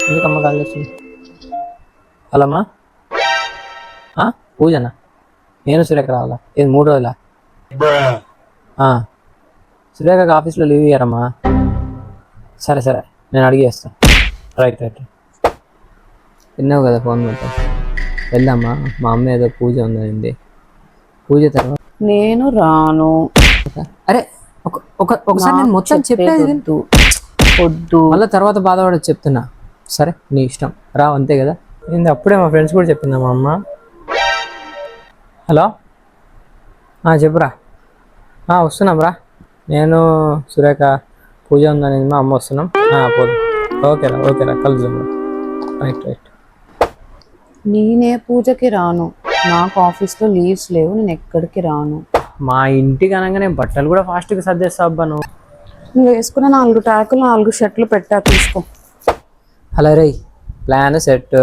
ఎందుకమ్మ కాల్ చేస్తుంది? హలో అమ్మా, పూజనా? నేను సురేఖ రావాలా? ఇది 3 రోజులా? సురేఖకి ఆఫీస్లో లీవ్ ఇయ్యారమ్మా. సరే సరే, నేను అడిగేస్తాను. Right right. విన్నావు కదా ఫోన్ మొత్తం. వెళ్దామా, మా అమ్మ ఏదో పూజ ఉందండి. పూజ తర్వాత నేను రాను. అరే ఒకసారి నేను మొత్తం చెప్పేది వద్దు, మళ్ళీ తర్వాత బాధపడదు చెప్తున్నా. సరే నీ ఇష్టం, రా అంతే కదా. ఏంది అప్పుడే మా ఫ్రెండ్స్ కూడా చెప్పిందా మా అమ్మ. హలో చెప్పురా. వస్తున్నాం రా, నేను సురేఖ పూజ ఉందని మా అమ్మ వస్తున్నాం. పోదు. ఓకేరా ఓకేరా, కలుద్దాం. Right right. నేనే పూజకి రాను, నాకు ఆఫీస్లో లీవ్స్ లేవు, నేను ఎక్కడికి రాను. మా ఇంటికి అనగానే బట్టలు కూడా ఫాస్ట్గా సర్దేస్తావు అబ్బా నువ్వు. నువ్వు వేసుకున్న 4 ట్యాకులు 4 షర్ట్లు పెట్టా, తీసుకో. హలో రే, ప్లాన్ సెట్.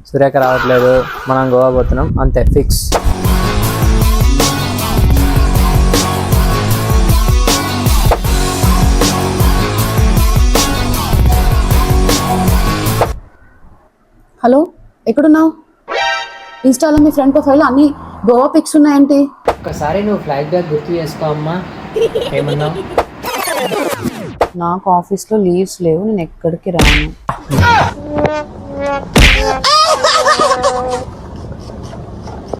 సురేఖ రావట్లేదు, మనం గోవా పోతున్నాం, అంతే ఫిక్స్. హలో, ఎక్కడున్నావు? ఇన్స్టాలో మీ ఫ్రెండ్ ప్రొఫైల్ అన్ని గోవా పిక్స్ ఉన్నాయంటే. ఒక్కసారి నువ్వు ఫ్లాష్ బ్యాక్ గుర్తు చేసుకో అమ్మా. ఏమన్నావు? నాకు ఆఫీస్లో లీవ్స్ లేవు, నేను ఎక్కడికి రాను.